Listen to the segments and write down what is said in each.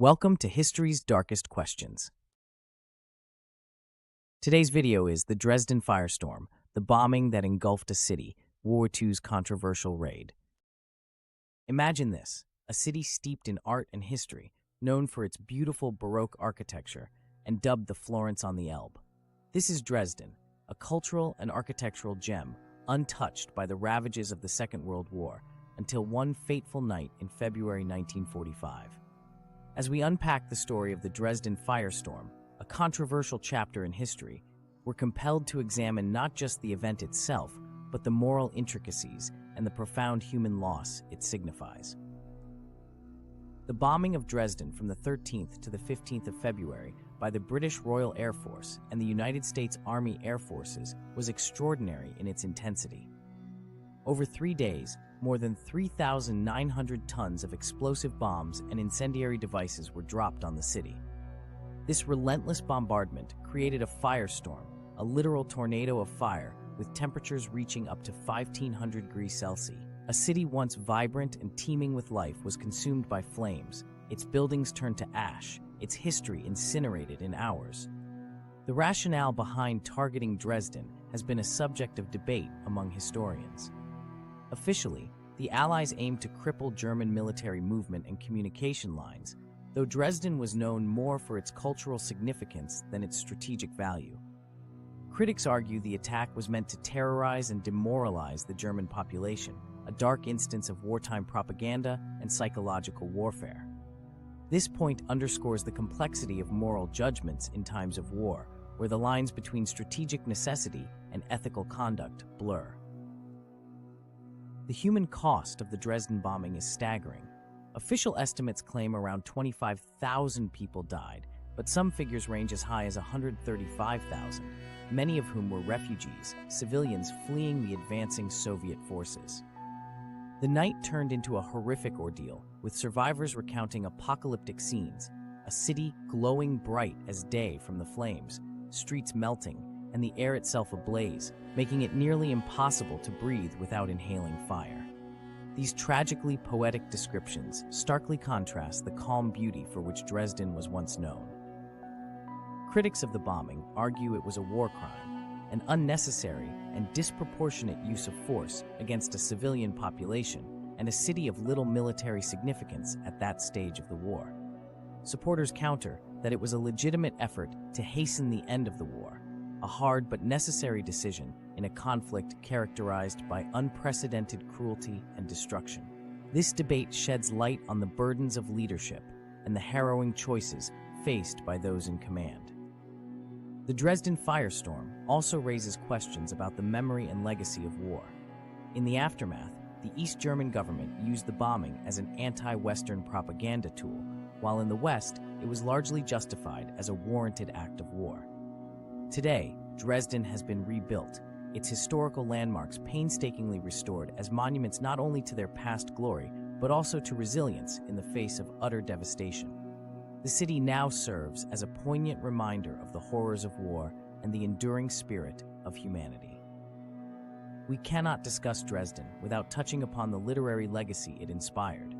Welcome to History's Darkest Questions. Today's video is the Dresden Firestorm, the bombing that engulfed a city, World War II's controversial raid. Imagine this, a city steeped in art and history, known for its beautiful Baroque architecture, and dubbed the Florence on the Elbe. This is Dresden, a cultural and architectural gem, untouched by the ravages of the Second World War, until one fateful night in February 1945. As we unpack the story of the Dresden Firestorm, a controversial chapter in history, we're compelled to examine not just the event itself, but the moral intricacies and the profound human loss it signifies. The bombing of Dresden from the 13th to the 15th of February by the British Royal Air Force and the United States Army Air Forces was extraordinary in its intensity. Over 3 days, more than 3,900 tons of explosive bombs and incendiary devices were dropped on the city. This relentless bombardment created a firestorm, a literal tornado of fire with temperatures reaching up to 1,500 degrees Celsius. A city once vibrant and teeming with life was consumed by flames, its buildings turned to ash, its history incinerated in hours. The rationale behind targeting Dresden has been a subject of debate among historians. Officially, the Allies aimed to cripple German military movement and communication lines, though Dresden was known more for its cultural significance than its strategic value. Critics argue the attack was meant to terrorize and demoralize the German population, a dark instance of wartime propaganda and psychological warfare. This point underscores the complexity of moral judgments in times of war, where the lines between strategic necessity and ethical conduct blur. The human cost of the Dresden bombing is staggering. Official estimates claim around 25,000 people died, but some figures range as high as 135,000, many of whom were refugees, civilians fleeing the advancing Soviet forces. The night turned into a horrific ordeal, with survivors recounting apocalyptic scenes, a city glowing bright as day from the flames, streets melting, and the air itself ablaze, making it nearly impossible to breathe without inhaling fire. These tragically poetic descriptions starkly contrast the calm beauty for which Dresden was once known. Critics of the bombing argue it was a war crime, an unnecessary and disproportionate use of force against a civilian population and a city of little military significance at that stage of the war. Supporters counter that it was a legitimate effort to hasten the end of the war, a hard but necessary decision in a conflict characterized by unprecedented cruelty and destruction. This debate sheds light on the burdens of leadership and the harrowing choices faced by those in command. The Dresden Firestorm also raises questions about the memory and legacy of war. In the aftermath, the East German government used the bombing as an anti-Western propaganda tool, while in the West, it was largely justified as a warranted act of war. Today, Dresden has been rebuilt, its historical landmarks painstakingly restored as monuments not only to their past glory, but also to resilience in the face of utter devastation. The city now serves as a poignant reminder of the horrors of war and the enduring spirit of humanity. We cannot discuss Dresden without touching upon the literary legacy it inspired.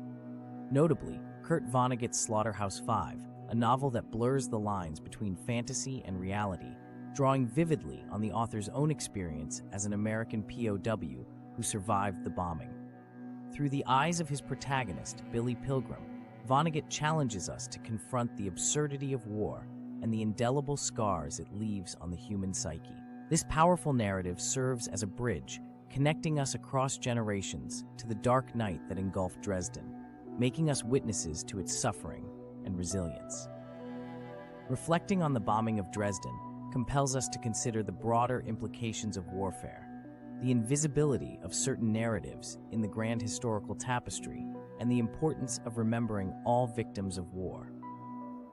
Notably, Kurt Vonnegut's Slaughterhouse-Five, a novel that blurs the lines between fantasy and reality, drawing vividly on the author's own experience as an American POW who survived the bombing. Through the eyes of his protagonist, Billy Pilgrim, Vonnegut challenges us to confront the absurdity of war and the indelible scars it leaves on the human psyche. This powerful narrative serves as a bridge, connecting us across generations to the dark night that engulfed Dresden, making us witnesses to its suffering and resilience. Reflecting on the bombing of Dresden compels us to consider the broader implications of warfare, the invisibility of certain narratives in the grand historical tapestry, and the importance of remembering all victims of war.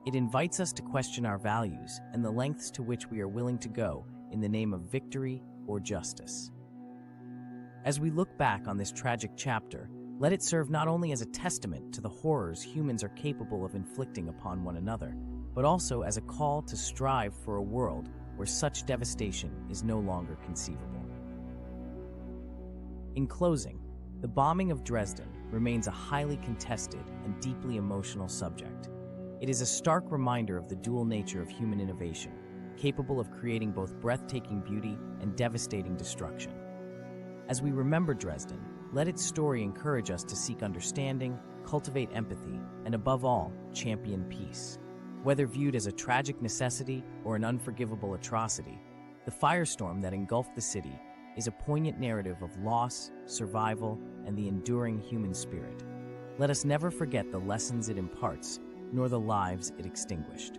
It invites us to question our values and the lengths to which we are willing to go in the name of victory or justice. As we look back on this tragic chapter, let it serve not only as a testament to the horrors humans are capable of inflicting upon one another, but also as a call to strive for a world where such devastation is no longer conceivable. In closing, the bombing of Dresden remains a highly contested and deeply emotional subject. It is a stark reminder of the dual nature of human innovation, capable of creating both breathtaking beauty and devastating destruction. As we remember Dresden, let its story encourage us to seek understanding, cultivate empathy, and above all, champion peace. Whether viewed as a tragic necessity or an unforgivable atrocity, the firestorm that engulfed the city is a poignant narrative of loss, survival, and the enduring human spirit. Let us never forget the lessons it imparts, nor the lives it extinguished.